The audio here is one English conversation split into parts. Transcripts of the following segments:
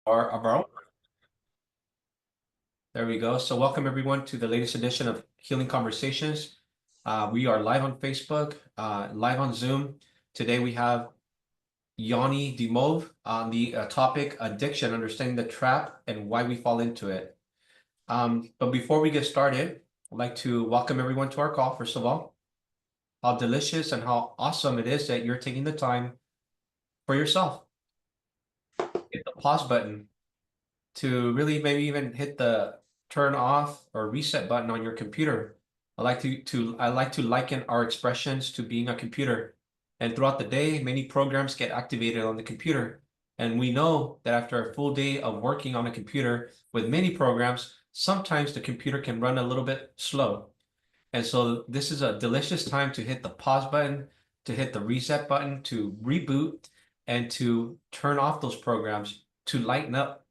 our own. There we go. So welcome everyone to the latest edition of Healing Conversations. We are live on Facebook, live on Zoom. Today we have Ioanny Dimov on the topic addiction, understanding the trap and why we fall into it. But before we get started, I'd like to welcome everyone to our call, first of all. How delicious and how awesome it is that you're taking the time for yourself. Hit the pause button to really maybe even hit the turn off or reset button on your computer. I like to liken our expressions to being a computer. And throughout the day, many programs get activated on the computer. And we know that after a full day of working on a computer with many programs, sometimes the computer can run a little bit slow. And so this is a delicious time to hit the pause button, to hit the reset button, to reboot, and to turn off those programs, to lighten up,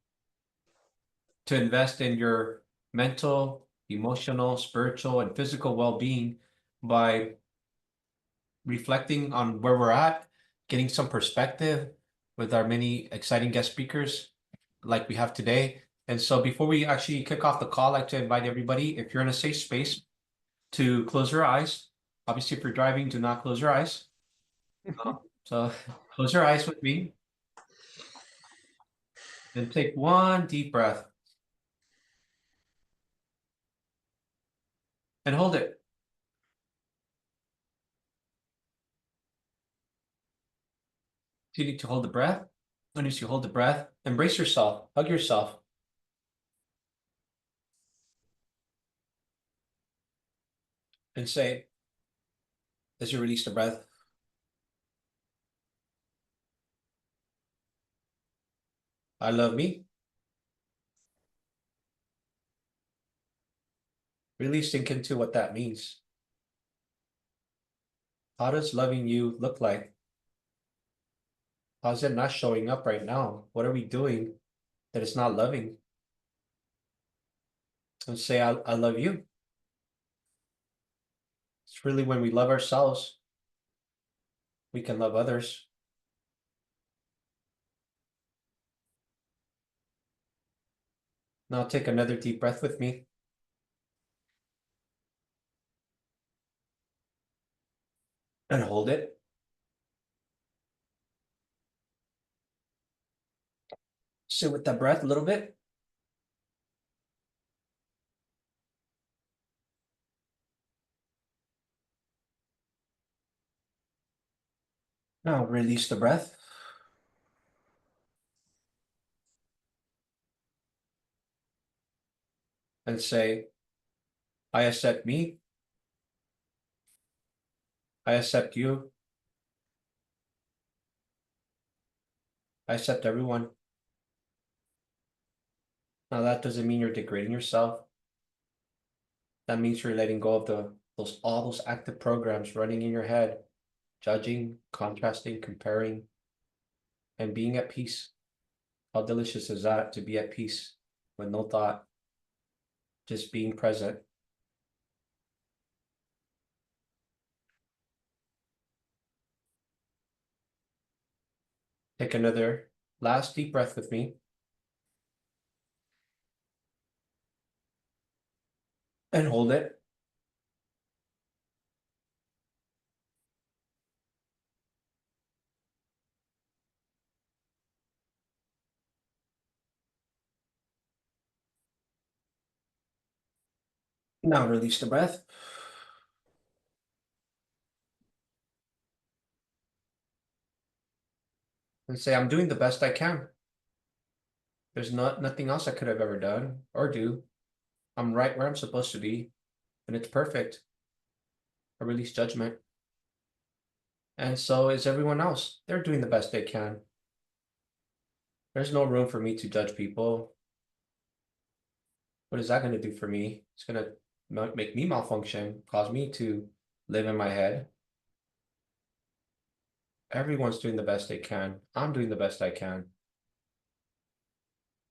to invest in your mental, emotional, spiritual, and physical well-being by reflecting on where we're at, getting some perspective with our many exciting guest speakers like we have today. And so before we actually kick off the call, I'd like to invite everybody, if you're in a safe space, to close your eyes. Obviously, if you're driving, do not close your eyes. So close your eyes with me and take one deep breath and hold it. You need to hold the breath. And as you hold the breath, embrace yourself, hug yourself. And say, as you release the breath, I love me. Really sink into what that means. How does loving you look like? How's it not showing up right now? What are we doing that is not loving? And say, I love you. It's really when we love ourselves, we can love others. Now take another deep breath with me. And hold it. Sit with that breath a little bit. Now release the breath. And say, I accept me. I accept you. I accept everyone. Now that doesn't mean you're degrading yourself. That means you're letting go of all those active programs running in your head, judging, contrasting, comparing, and being at peace. How delicious is that to be at peace with no thought, just being present. Take another last deep breath with me and hold it. Now release the breath. And say, I'm doing the best I can. There's nothing else I could have ever done or do. I'm right where I'm supposed to be, and it's perfect. I release judgment. And so is everyone else. They're doing the best they can. There's no room for me to judge people. What is that going to do for me? It's going to make me malfunction, cause me to live in my head. Everyone's doing the best they can. I'm doing the best I can.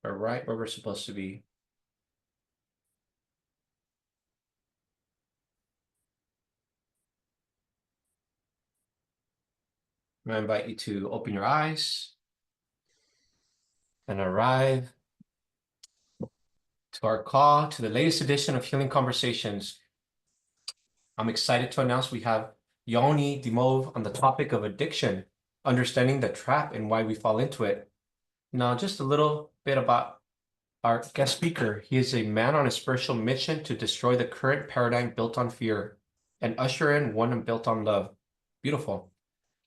We're right where we're supposed to be. I invite you to open your eyes and arrive to our call to the latest edition of Healing Conversations. I'm excited to announce we have Ioanny Dimov on the topic of addiction, understanding the trap and why we fall into it. Now, just a little bit about our guest speaker. He is a man on a spiritual mission to destroy the current paradigm built on fear and usher in one built on love. Beautiful.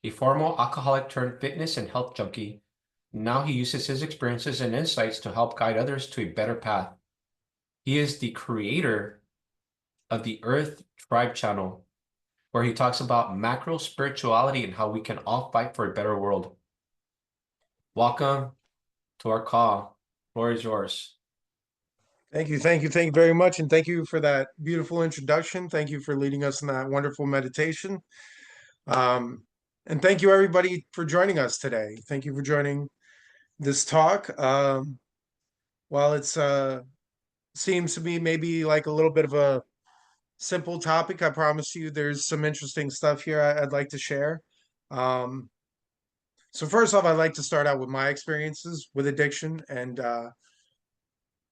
A former alcoholic turned fitness and health junkie. Now he uses his experiences and insights to help guide others to a better path. He is the creator of the Earth Tribe channel, where he talks about macro spirituality and how we can all fight for a better world. Welcome to our call. Floor is yours. Thank you very much. And thank you for that beautiful introduction. Thank you for leading us in that wonderful meditation. And thank you everybody for joining us today. Thank you for joining this talk. While it's seems to be maybe like a little bit of a simple topic, I promise you there's some interesting stuff here I'd like to share. So first off, I'd like to start out with my experiences with addiction and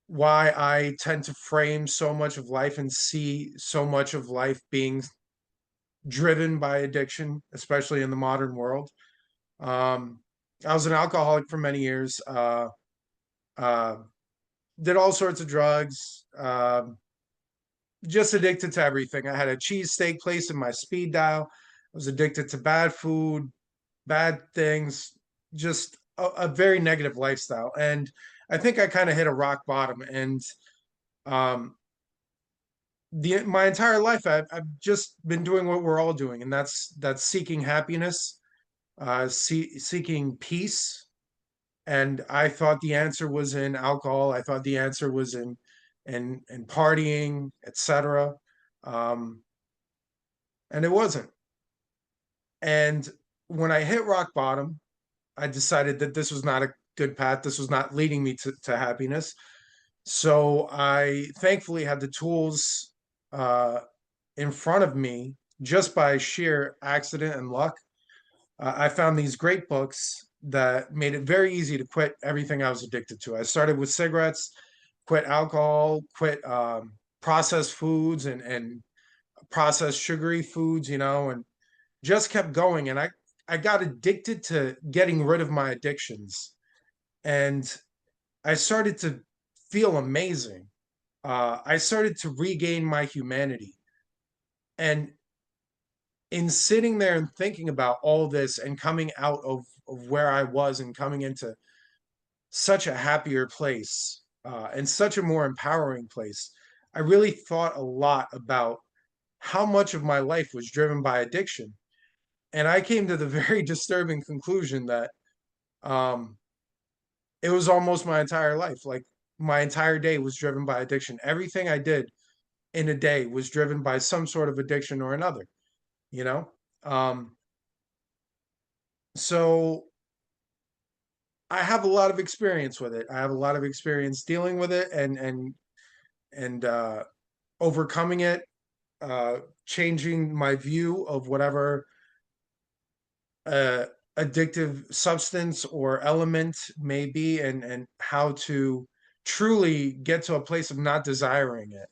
why I tend to frame so much of life and see so much of life being driven by addiction, especially in the modern world. I was an alcoholic for many years, uh, did all sorts of drugs, just addicted to everything. I had a cheesesteak place in my speed dial. I was addicted to bad food, bad things, just a very negative lifestyle. And I think I kind of hit a rock bottom. And um, my entire life, I've just been doing what we're all doing, and that's seeking happiness, seeking peace. And I thought the answer was in alcohol. I thought the answer was in partying, etc. Um, and it wasn't. And when I hit rock bottom, I decided that this was not a good path. This was not leading me to happiness. So I thankfully had the tools uh, in front of me just by sheer accident and luck. I found these great books that made it very easy to quit everything I was addicted to. I started with cigarettes, quit alcohol, quit processed foods and processed sugary foods, and just kept going. And I got addicted to getting rid of my addictions. And I started to feel amazing. I started to regain my humanity. And in sitting there and thinking about all this and coming out of where I was and coming into such a happier place and such a more empowering place, I really thought a lot about how much of my life was driven by addiction. And I came to the very disturbing conclusion that um, it was almost my entire life. Like my entire day was driven by addiction. Everything I did in a day was driven by some sort of addiction or another, you know? Um, so I have a lot of experience with it. I have a lot of experience dealing with it and overcoming it, uh, changing my view of whatever uh, addictive substance or element may be, and how to truly get to a place of not desiring it,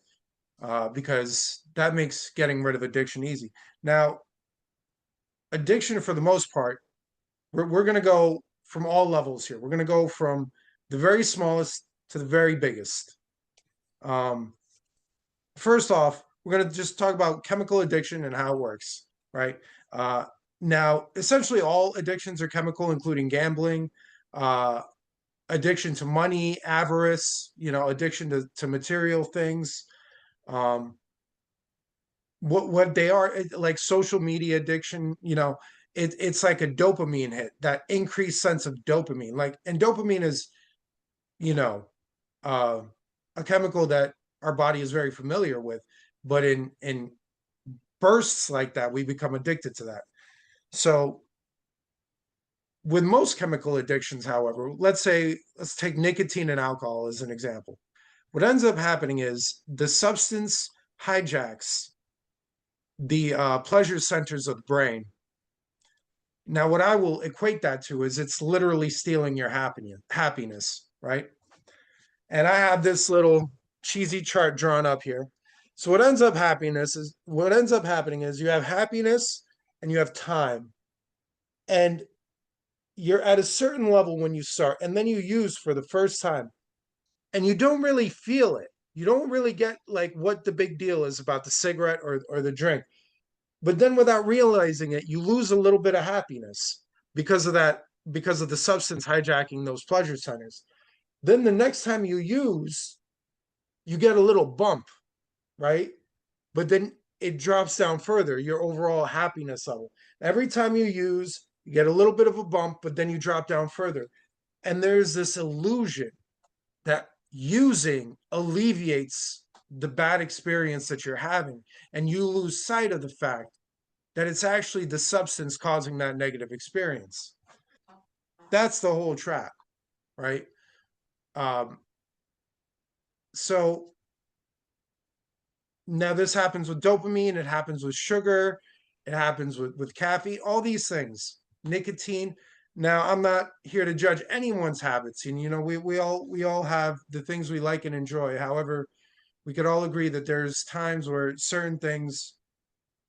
because that makes getting rid of addiction easy. Now, addiction, for the most part, we're going to go from all levels here. We're going to go from the very smallest to the very biggest. Um, First off, we're going to just talk about chemical addiction and how it works, right? Uh, Now, essentially, all addictions are chemical, including gambling, uh, addiction to money, avarice, addiction to material things. Um, what they are, like social media addiction, it's like a dopamine hit, that increased sense of dopamine. Like, and dopamine is, you know, uh, a chemical that our body is very familiar with, but in bursts like that, we become addicted to that. So with most chemical addictions, however, let's take nicotine and alcohol as an example. What ends up happening is the substance hijacks the pleasure centers of the brain. Now, what I will equate that to is it's literally stealing your happiness. right? And I have this little cheesy chart drawn up here. So what ends up happening is you have happiness and you have time. And you're at a certain level when you start, and then you use for the first time, and you don't really feel it. You don't really get like what the big deal is about the cigarette or the drink. But then without realizing it, you lose a little bit of happiness because of that, because of the substance hijacking those pleasure centers. Then the next time you use, you get a little bump, right? But then it drops down further, your overall happiness level. Every time you use, you get a little bit of a bump, but then you drop down further. And there's this illusion that using alleviates the bad experience that you're having. And you lose sight of the fact that it's actually the substance causing that negative experience. That's the whole trap, right? Um, so now this happens with dopamine, it happens with sugar, it happens with caffeine, all these things, nicotine. Now I'm not here to judge anyone's habits, and we all have the things we like and enjoy. However, we could all agree that there's times where certain things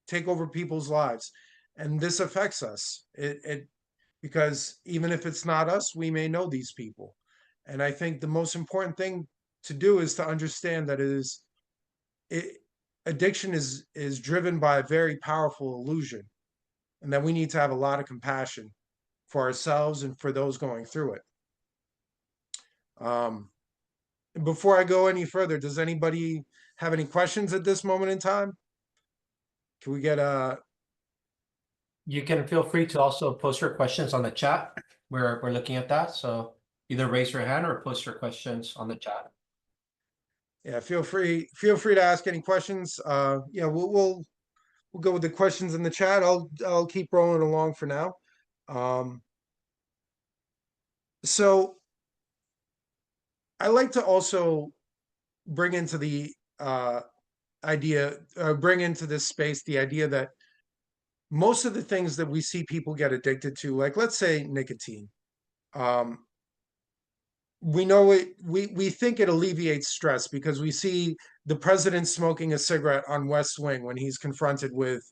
take over people's lives, and this affects us. It because even if it's not us, we may know these people. And I think the most important thing to do is to understand that it addiction is driven by a very powerful illusion, and that we need to have a lot of compassion for ourselves and for those going through it. Um, before I go any further, does anybody have any questions at this moment in time? Can we get a You can feel free to also post your questions on the chat. We're looking at that. So either raise your hand or post your questions on the chat. yeah, feel free to ask any questions. Yeah, we'll go with the questions in the chat. I'll keep rolling along for now. Um, so I like to also bring into the bring into this space the idea that most of the things that we see people get addicted to, like let's say nicotine, um, we know we think it alleviates stress because we see the president smoking a cigarette on West Wing when he's confronted with,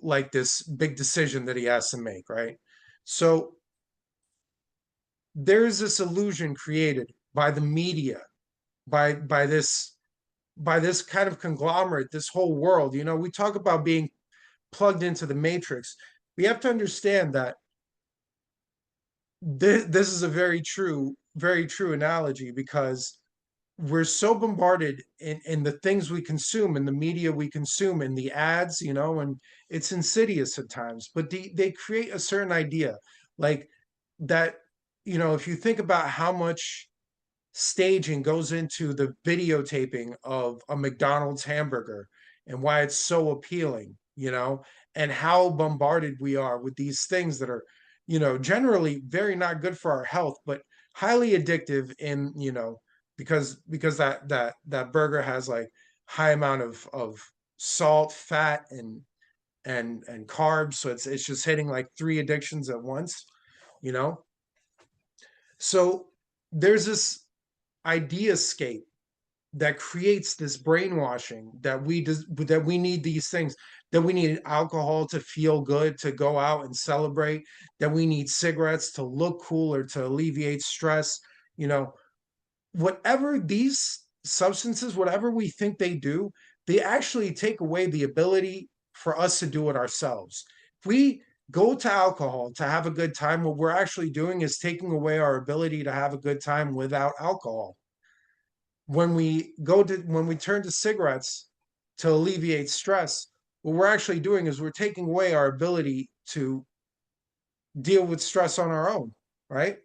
like this big decision that he has to make, right? So there's this illusion created by the media, by this kind of conglomerate, this whole world. We talk about being plugged into the matrix. We have to understand that this is a very true analogy, because we're so bombarded in the things we consume, in the media we consume, in the ads, and it's insidious at times, but they create a certain idea, like that. If you think about how much staging goes into the videotaping of a McDonald's hamburger and why it's so appealing, and how bombarded we are with these things that are, generally very not good for our health, but highly addictive because that burger has like high amount of salt, fat, and carbs. So it's just hitting like three addictions at once, you know? So there's this ideascape that creates this brainwashing that we need these things, that we need alcohol to feel good, to go out and celebrate, that we need cigarettes to look cool or to alleviate stress. you know Whatever these substances, whatever we think they do, they actually take away the ability for us to do it ourselves. If we go to alcohol to have a good time, what we're actually doing is taking away our ability to have a good time without alcohol. When we turn to cigarettes to alleviate stress, what we're actually doing is we're taking away our ability to deal with stress on our own, right?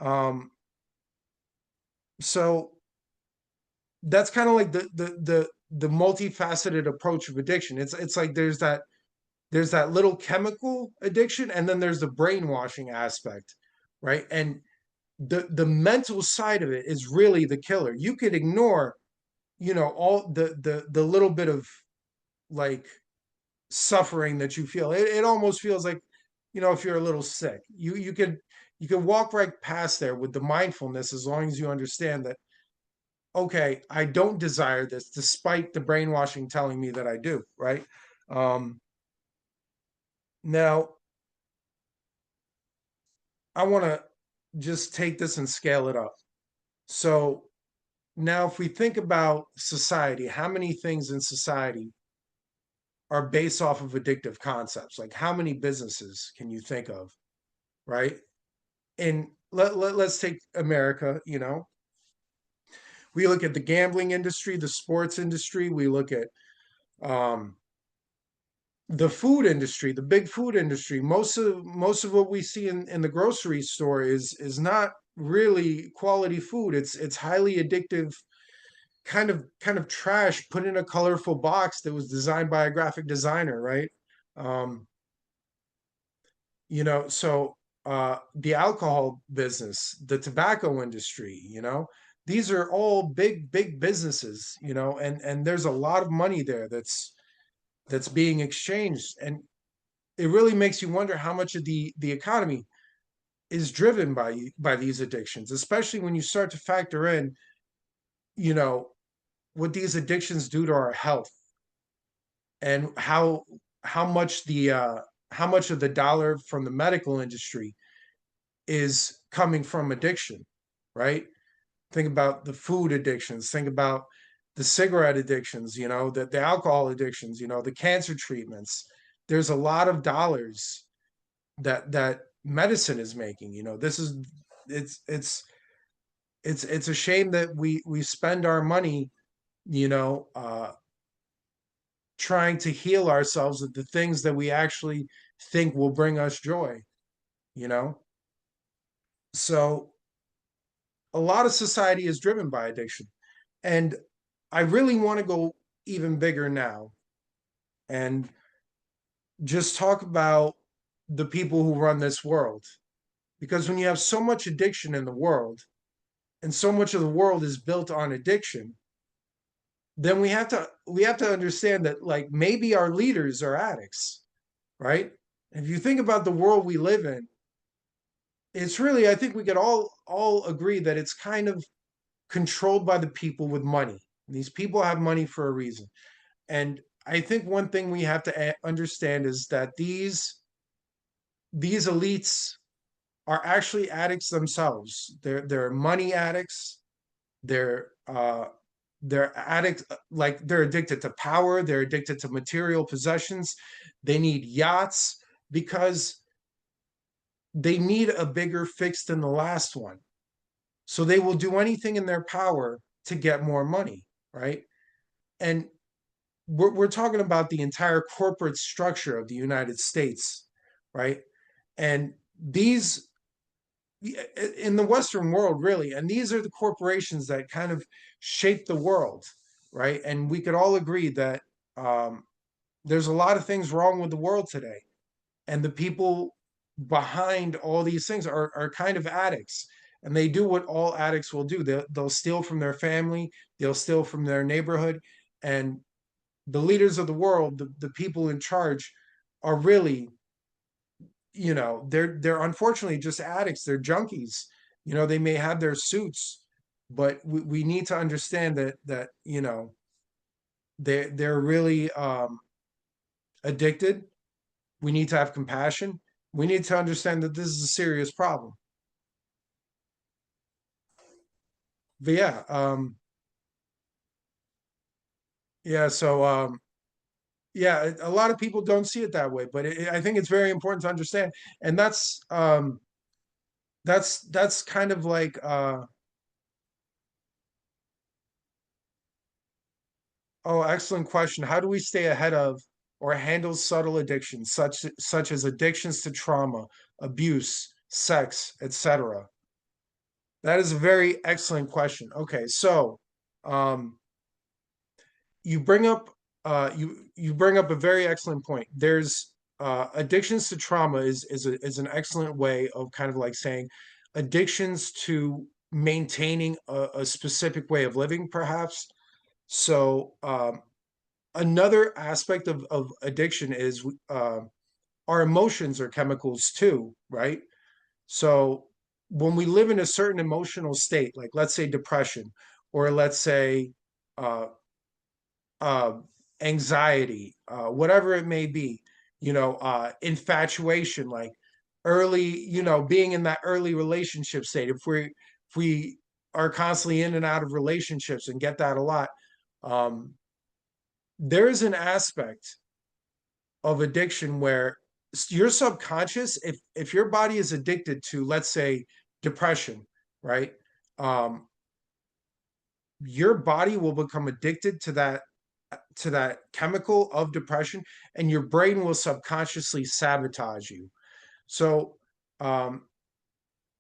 um so that's kind of like the multifaceted approach of addiction. It's like there's that little chemical addiction, and then there's the brainwashing aspect, right? And the mental side of it is really the killer. You could ignore, all the little bit of like suffering that you feel. It almost feels like, if you're a little sick, you can walk right past there with the mindfulness, as long as you understand that, okay, I don't desire this despite the brainwashing telling me that I do, right? Um, Now, I want to just take this and scale it up. So now, if we think about society, how many things in society are based off of addictive concepts? Like, how many businesses can you think of, right? And let's take America, we look at the gambling industry, the sports industry, we look at um, the food industry, the big food industry. Most of what we see in the grocery store is not really quality food. It's highly addictive, kind of trash put in a colorful box that was designed by a graphic designer, right? Um, so the alcohol business, the tobacco industry, these are all big businesses, and there's a lot of money there that's being exchanged, and it really makes you wonder how much of the economy is driven by these addictions, especially when you start to factor in, you know, what these addictions do to our health, and how much the how much of the dollar from the medical industry is coming from addiction, right? Think about the food addictions, think about the cigarette addictions, the alcohol addictions, the cancer treatments. There's a lot of dollars that medicine is making. This is it's it's it's a shame that we spend our money, you know, uh, trying to heal ourselves with the things that we actually think will bring us joy. You know, so a lot of society is driven by addiction, and I really want to go even bigger now and just talk about the people who run this world, because when you have so much addiction in the world, and so much of the world is built on addiction, then we have to understand that, like, maybe our leaders are addicts, right? If you think about the world we live in, it's really, I think we could all agree that it's kind of controlled by the people with money. These people have money for a reason. And I think one thing we have to understand is that these elites are actually addicts themselves. They're money addicts. They're addicts, like, they're addicted to power, they're addicted to material possessions. They need yachts because they need a bigger fix than the last one. So they will do anything in their power to get more money, right? And we're talking about the entire corporate structure of the United States, right? And these, in the Western world, really, and these are the corporations that kind of shape the world, right? And we could all agree that um, there's a lot of things wrong with the world today, and the people behind all these things are kind of addicts, and they do what all addicts will do. They'll steal from their family, they'll steal from their neighborhood, and the leaders of the world, the people in charge, are really, they're unfortunately just addicts. They're junkies. They may have their suits, but we need to understand that they're really addicted. We need to have compassion. We need to understand that this is a serious problem. But yeah, a lot of people don't see it that way, but I think it's very important to understand, and that's kind of like oh, excellent question. How do we stay ahead of or handle subtle addictions, such as addictions to trauma, abuse, sex, etc.? That is a very excellent question. Okay, so um, you bring up you bring up a very excellent point. There's addictions to trauma is an excellent way of kind of like saying addictions to maintaining a specific way of living, perhaps. So another aspect of addiction is our emotions are chemicals too, right? So when we live in a certain emotional state, like let's say depression, or let's say uh, uh, anxiety, whatever it may be, infatuation, like early, being in that early relationship state. If we are constantly in and out of relationships and get that a lot, um, there is an aspect of addiction where your subconscious, if your body is addicted to, let's say, depression, right? Um, your body will become addicted to that chemical of depression, and your brain will subconsciously sabotage you. So um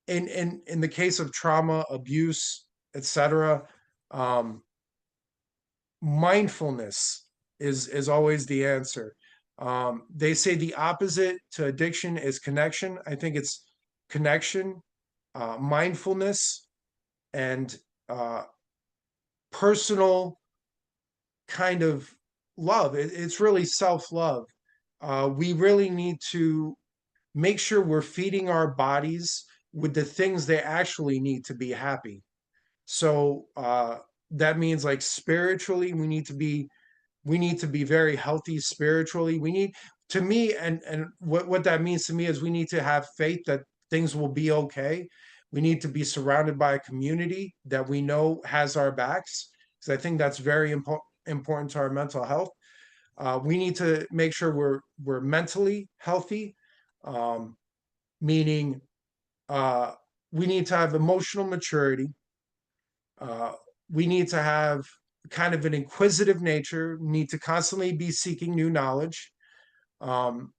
in the case of trauma, abuse, etc., um mindfulness is always the answer. They say the opposite to addiction is connection. I think it's connection, mindfulness, and uh personal kind of love. It's really self-love. We really need to make sure we're feeding our bodies with the things they actually need to be happy. So that means, like, spiritually, we need to be very healthy spiritually. We need, to me, and what that means to me is we need to have faith that things will be okay. We need to be surrounded by a community that we know has our backs, because I think that's very important to our mental health. We need to make sure we're mentally healthy, um, meaning uh, we need to have emotional maturity. Uh, we need to have kind of an inquisitive nature. We need to constantly be seeking new knowledge, um,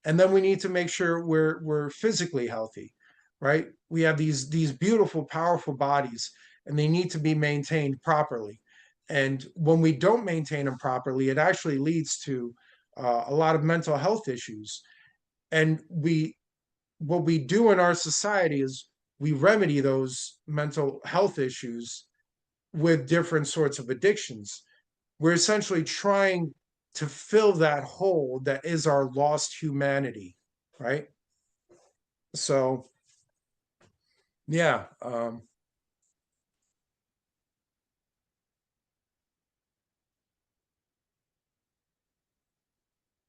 and then we need to make sure we're physically healthy, right? We have these beautiful, powerful bodies, and they need to be maintained properly. And when we don't maintain them properly, it actually leads to a lot of mental health issues. And what we do in our society is we remedy those mental health issues with different sorts of addictions. We're essentially trying to fill that hole that is our lost humanity, right? So, yeah.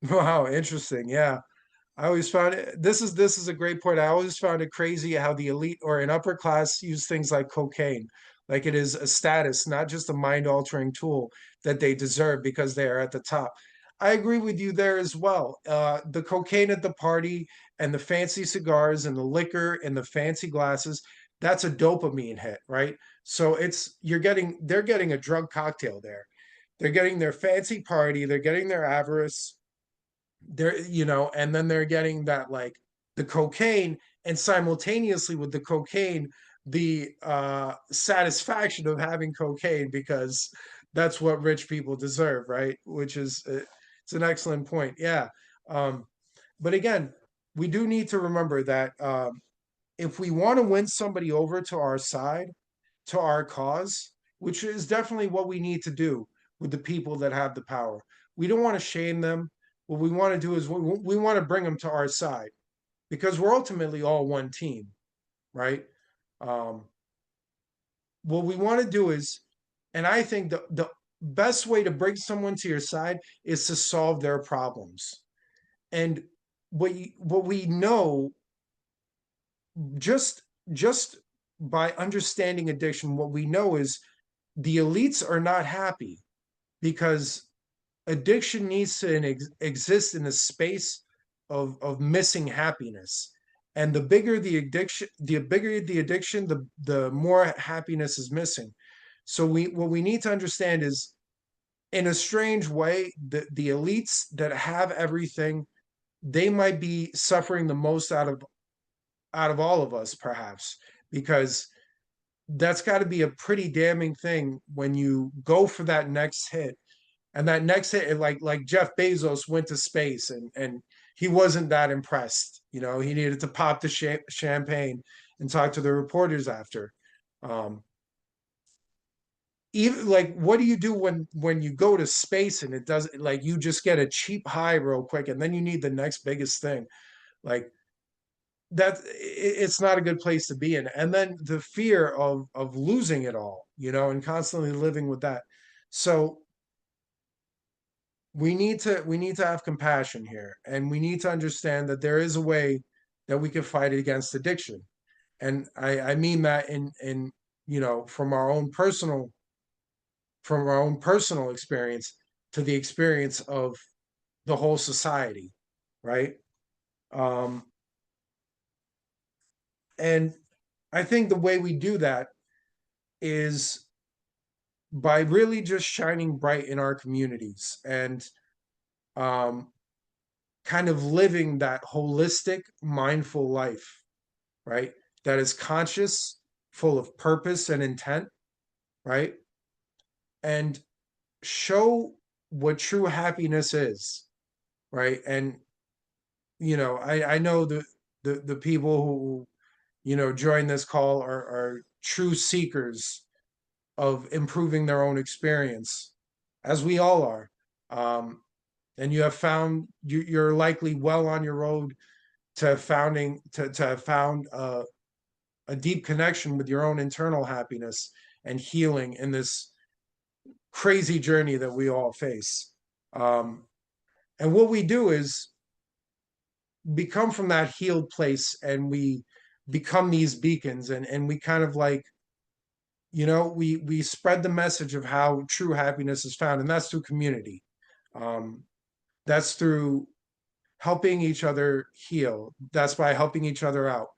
Wow, interesting. Yeah. I always found it, this is a great point. I always found it crazy how the elite or an upper class use things like cocaine, like it is a status, not just a mind altering tool that they deserve because they are at the top. I agree with you there as well. The cocaine at the party and the fancy cigars and the liquor and the fancy glasses, that's a dopamine hit, right? So they're getting a drug cocktail there. They're getting their fancy party, they're getting their avarice, and then they're getting that, like, the cocaine, and simultaneously with the cocaine, the satisfaction of having cocaine, because that's what rich people deserve, right? Which is it's an excellent point. Yeah. um but again, we do need to remember that if we want to win somebody over to our side, to our cause, which is definitely what we need to do with the people that have the power. We don't want to shame them. What we want to do is we want to bring them to our side, because we're ultimately all one team, right? Um, what we want to do is, and I think the best way to bring someone to your side is to solve their problems. And what we know, just just by understanding addiction, what we know is the elites are not happy, because addiction needs to exist in a space of missing happiness. And the bigger the addiction, the more happiness is missing. So what we need to understand is, in a strange way, the elites that have everything, they might be suffering the most out of all of us, perhaps, because that's got to be a pretty damning thing when you go for that next hit, and that next hit, like Jeff Bezos went to space, and he wasn't that impressed. He needed to pop the champagne and talk to the reporters after. Um, Even, like, what do you do when you go to space and it doesn't, like, you just get a cheap high real quick, and then you need the next biggest thing? Like, it's not a good place to be in. And then the fear of losing it all, and constantly living with that. So we need to have compassion here, and we need to understand that there is a way that we can fight against addiction. And I mean that in from our own personal experience to the experience of the whole society, right? Um, and I think the way we do that is by really just shining bright in our communities and um, kind of living that holistic, mindful life, right? That is conscious, full of purpose and intent, right? And show what true happiness is, right? And I know the people who join this call are true seekers of improving their own experience, as we all are. And you have found you're likely well on your road to have found a deep connection with your own internal happiness and healing in this crazy journey that we all face. And what we do is become from that healed place, and we become these beacons, and we kind of like we spread the message of how true happiness is found, and that's through community. um, that's through helping each other heal. That's by helping each other out.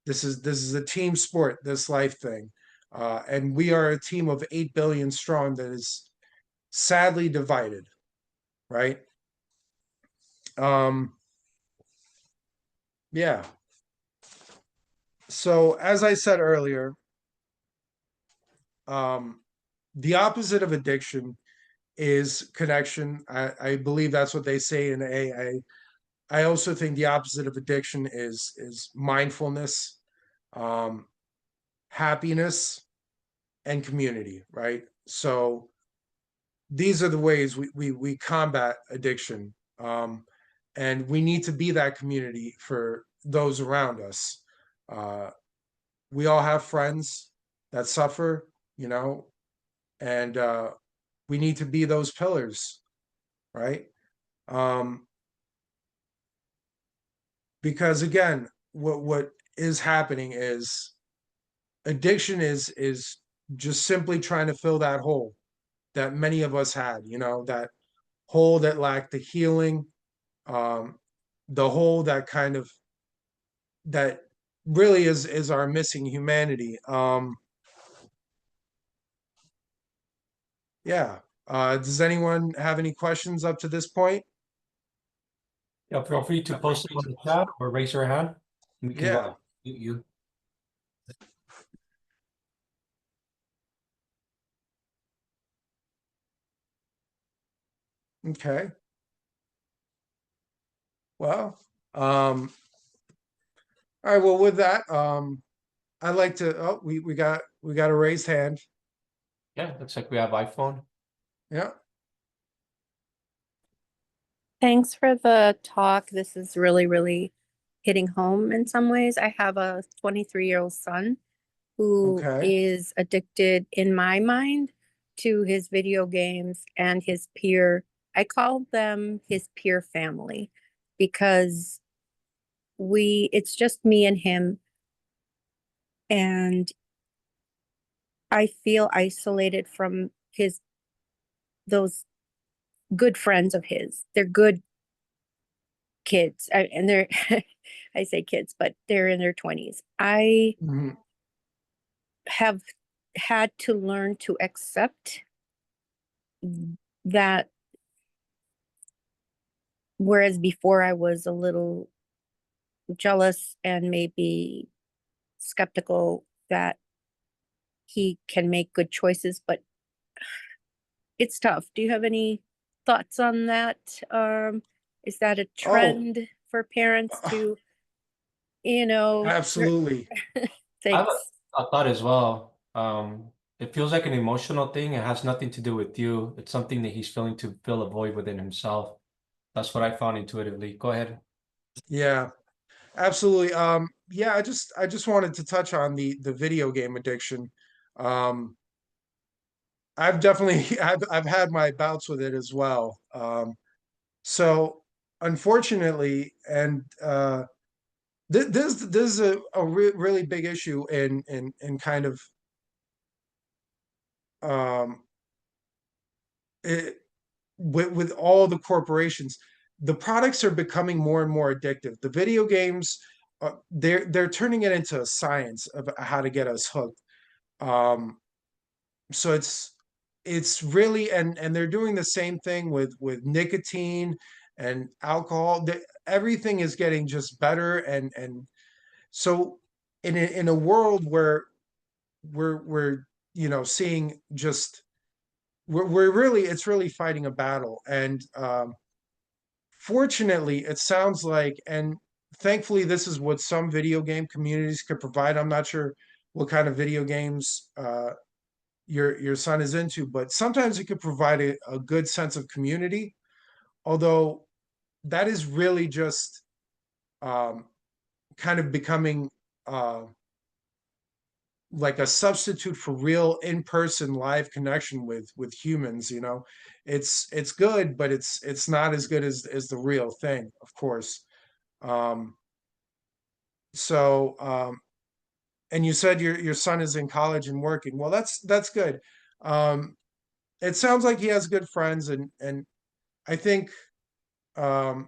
This is a team sport, this life thing. And we are a team of 8 billion strong that is sadly divided, right? um yeah. So as I said earlier, um the opposite of addiction is connection. I believe that's what they say in AA. I also think the opposite of addiction is mindfulness, um, happiness, and community, right? So these are the ways we combat addiction. And we need to be that community for those around us. Uh, we all have friends that suffer, and we need to be those pillars, right? Um, because again, what is happening is addiction is just simply trying to fill that hole that many of us had, that hole that lacked the healing, um, the hole that kind of that really is our missing humanity. Yeah. Does anyone have any questions up to this point? Yeah, feel free to post it in the chat or raise your hand. We can go Yeah. ahead and mute you. Okay. Well, all right. Well, with that, I'd like to. Oh, we got a raised hand. Yeah, looks like we have iPhone. Yeah. Thanks for the talk. This is really, really hitting home in some ways. I have a 23-year-old son who Okay. is addicted, in my mind, to his video games and his peer. I call them his peer family because it's just me and him. And I feel isolated from those good friends of his. They're good kids, and they're I say kids, but they're in their 20s. I Mhm. have had to learn to accept that, whereas before I was a little jealous and maybe skeptical that he can make good choices, but it's tough. Do you have any thoughts on that? Is that a Oh, trend for parents to, you know, absolutely. I have thanks. a thought as well. It feels like an emotional thing. It has nothing to do with you. It's something that he's feeling to fill a void within himself. That's what I found intuitively. Go ahead. Yeah. Absolutely. Yeah, I just wanted to touch on the video game addiction. Um, I've definitely I've had my bouts with it as well. So unfortunately, and this is a really big issue in kind of um it, with all the corporations. The products are becoming more and more addictive. The video games, they're turning it into a science of how to get us hooked. Um, so it's really, and they're doing the same thing with nicotine and alcohol. Everything is getting just better, and so in a world where we're seeing just we're really, it's really fighting a battle. And fortunately, it sounds like, and thankfully, this is what some video game communities could provide. I'm not sure what kind of video games your son is into, but sometimes it could provide a good sense of community. Although that is really just um, kind of becoming uh, like a substitute for real in-person live connection with humans. It's good, but it's not as good as the real thing, of course. um so and you said your son is in college and working. Well, that's good. um it sounds like he has good friends, and I think um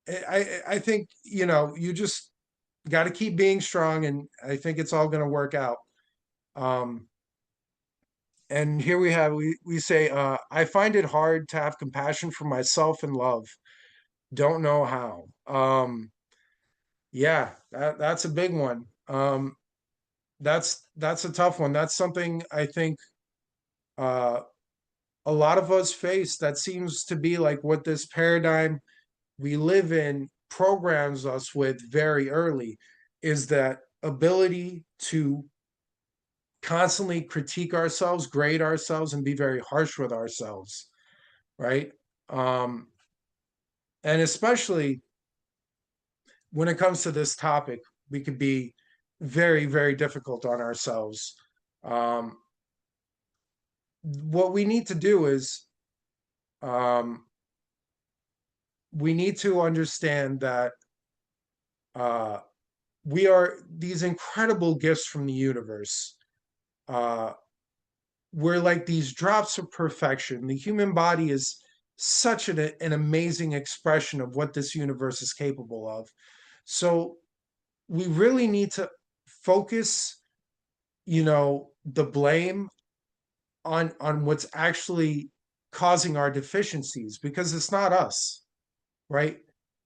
I think you just got to keep being strong, and I think it's all going to work out. um And here we say, I find it hard to have compassion for myself and love. Don't know how. Yeah, that's a big one. That's a tough one. That's something I think uh, a lot of us face. That seems to be like what this paradigm we live in programs us with very early, is that ability to constantly critique ourselves, grade ourselves, and be very harsh with ourselves, right? Um, and especially when it comes to this topic, we could be very, very difficult on ourselves. Um, what we need to do is um, we need to understand that uh, we are these incredible gifts from the universe. Uh, we're like these drops of perfection. The human body is such an amazing expression of what this universe is capable of. So we really need to focus, the blame on what's actually causing our deficiencies, because it's not us, right?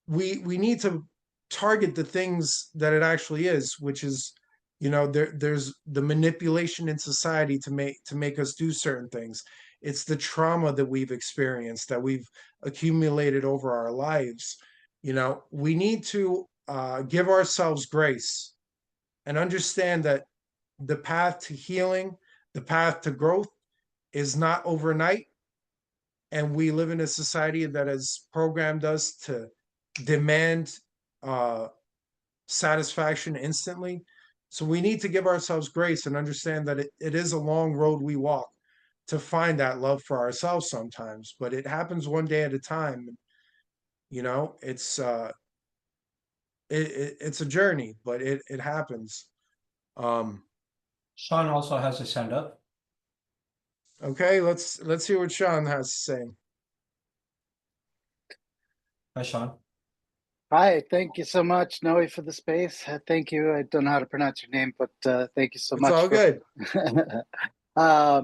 We need to target the things that it actually is, which is, there's the manipulation in society to make us do certain things. It's the trauma that we've experienced, that we've accumulated over our lives. We need to give ourselves grace and understand that the path to healing, the path to growth is not overnight. And we live in a society that has programmed us to demand uh, satisfaction instantly. So we need to give ourselves grace and understand that it is a long road we walk to find that love for ourselves sometimes, but it happens one day at a time. It's it's a journey, but it happens. um Sean also has his hand up. okay, let's hear what Sean has to say. Hi, Sean. Hi, thank you so much, Noe, for the space. Thank you. I don't know how to pronounce your name, but thank you so It's much all for. good. I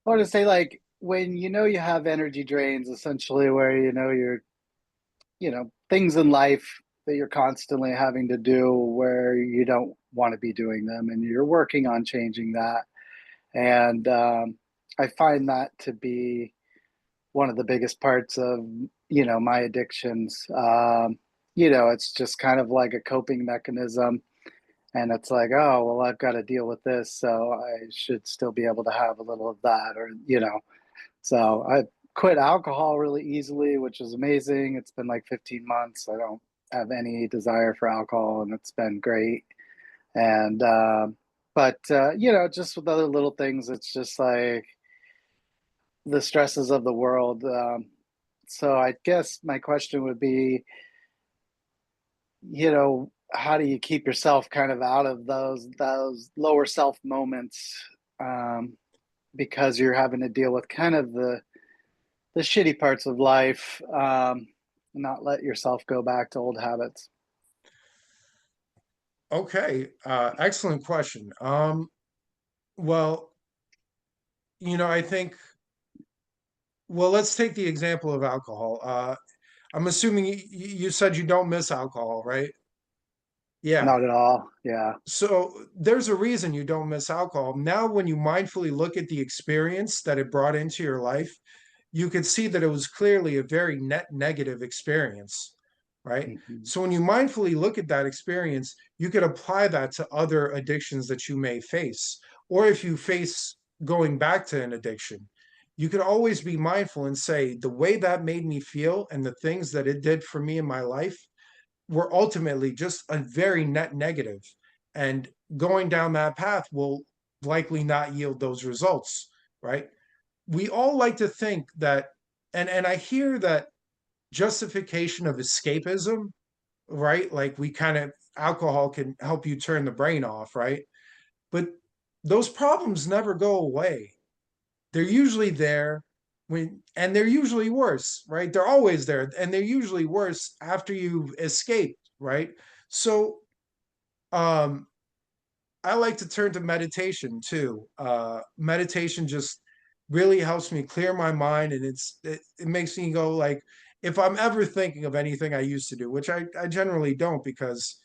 want to say, like, when you have energy drains, essentially, where things in life that you're constantly having to do where you don't want to be doing them, and you're working on changing that. And I find that to be one of the biggest parts of my addictions. It's just kind of like a coping mechanism, and it's like, oh well, I've got to deal with this, so I should still be able to have a little of that, or so I quit alcohol really easily, which is amazing. It's been like 15 months. I don't have any desire for alcohol, and it's been great. And but you know, just with other little things, it's just like the stresses of the world. So I guess my question would be, you know, how do you keep yourself kind of out of those lower self moments, um, because you're having to deal with kind of the shitty parts of life, not let yourself go back to old habits. Okay, excellent question. Well, you know, I think, well, let's take the example of alcohol. I'm assuming you said you don't miss alcohol, right? Yeah. Not at all. Yeah. So there's a reason you don't miss alcohol. Now, when you mindfully look at the experience that it brought into your life, you could see that it was clearly a very net negative experience, right? Mhm. So when you mindfully look at that experience, you could apply that to other addictions that you may face. Or if you face going back to an addiction, you could always be mindful and say, the way that made me feel and the things that it did for me in my life were ultimately just a very net negative. And going down that path will likely not yield those results, right? We all like to think that, and I hear that justification of escapism, right? Like we kind of, alcohol can help you turn the brain off, right? But those problems never go away. They're usually there and they're usually worse, right? They're always there and they're usually worse after you've escaped, right? So um I like to turn to meditation too. Meditation just really helps me clear my mind, and it makes me go like, if I'm ever thinking of anything I used to do, which I generally don't, because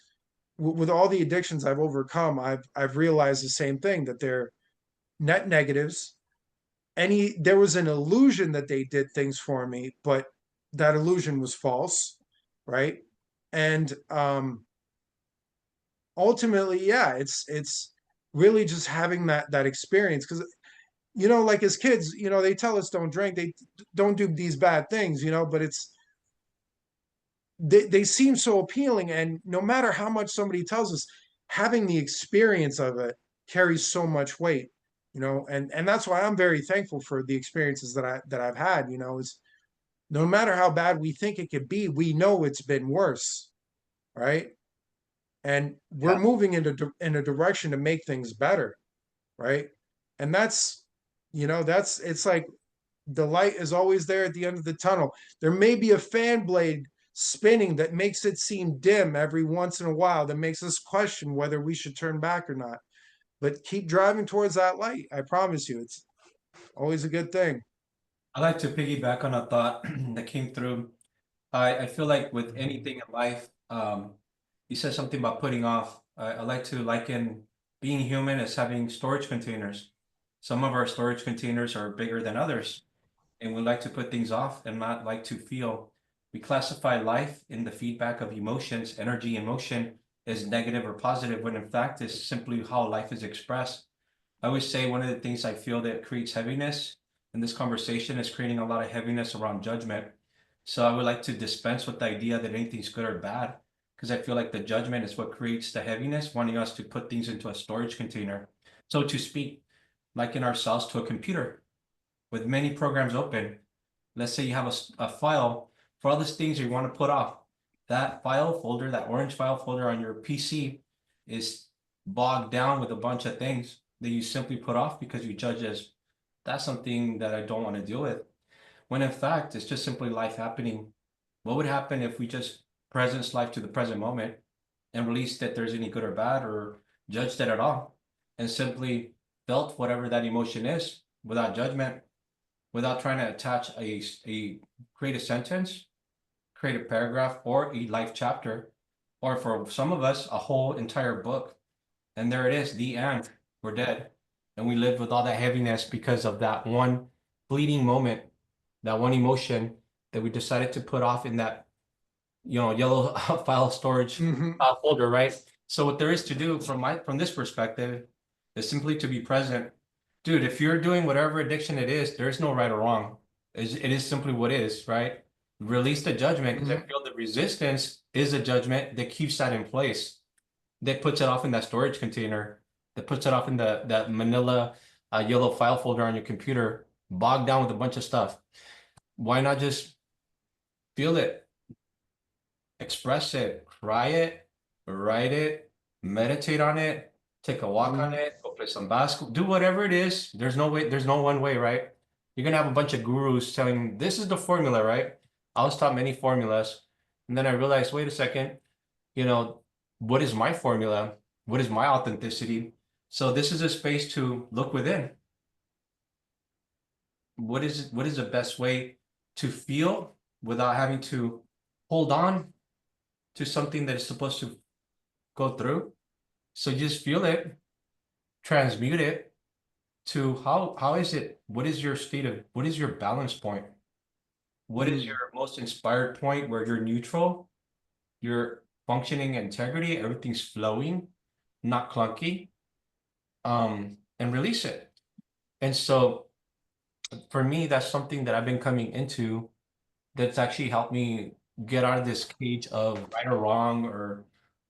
with all the addictions I've overcome, I've realized the same thing, that they're net negatives. There was an illusion that they did things for me, but that illusion was false, right? And ultimately, yeah, it's really just having that experience, because you know, like as kids, you know, they tell us don't drink, they don't do these bad things, you know, but they seem so appealing, and no matter how much somebody tells us, having the experience of it carries so much weight, you know. And that's why I'm very thankful for the experiences that I've had, you know. Is no matter how bad we think it could be, we know it's been worse, right? And we're Yeah. moving in a direction to make things better, right? And that's, you know, that's, it's like the light is always there at the end of the tunnel. There may be a fan blade spinning that makes it seem dim every once in a while, that makes us question whether we should turn back or not. But keep driving towards that light. I promise you, it's always a good thing. I like to piggyback on a thought that came through. I feel like with anything in life, you said something about putting off. I like to liken being human as having storage containers. Some of our storage containers are bigger than others, and we like to put things off and not like to feel. We classify life in the feedback of emotions, energy, and motion as negative or positive, when in fact it's simply how life is expressed. I always say one of the things I feel that creates heaviness in this conversation is creating a lot of heaviness around judgment. So I would like to dispense with the idea that anything's good or bad, because I feel like the judgment is what creates the heaviness, wanting us to put things into a storage container. So to speak, liken ourselves to a computer with many programs open. Let's say you have a file for all these things you want to put off. That file folder, that orange file folder on your PC is bogged down with a bunch of things that you simply put off because you judge as that's something that I don't want to deal with. When in fact, it's just simply life happening. What would happen if we just presence life to the present moment and release that there's any good or bad, or judge that at all, and simply felt whatever that emotion is without judgment, without trying to attach a create a sentence, create a paragraph, or a life chapter, or for some of us, a whole entire book. And there it is, the end. We're dead. And we lived with all that heaviness because of that one fleeting moment, that one emotion that we decided to put off in that, yellow file storage Mm-hmm. folder, right? So what there is to do from this perspective is simply to be present. Dude, if you're doing whatever addiction it is, there's no right or wrong. It is simply what is, right? Release the judgment, because I Mhm. feel the resistance is a judgment that keeps that in place, that puts it off in that storage container, that puts it off in that manila yellow file folder on your computer, bogged down with a bunch of stuff. Why not just feel it, express it, cry it, write it, meditate on it, take a walk on Mhm. it, go play some basketball, do whatever it is. There's no way, there's no one way, right? You're gonna have a bunch of gurus telling this is the formula, right? I was taught many formulas, and then I realized, wait a second, you know, what is my formula? What is my authenticity? So this is a space to look within. What is the best way to feel without having to hold on to something that is supposed to go through? So just feel it, transmute it to how is it? What is your state of, what is your balance point? What is Mm. your most inspired point where you're neutral, you're functioning integrity, everything's flowing, not clunky, and release it. And so for me, that's something that I've been coming into that's actually helped me get out of this cage of right or wrong,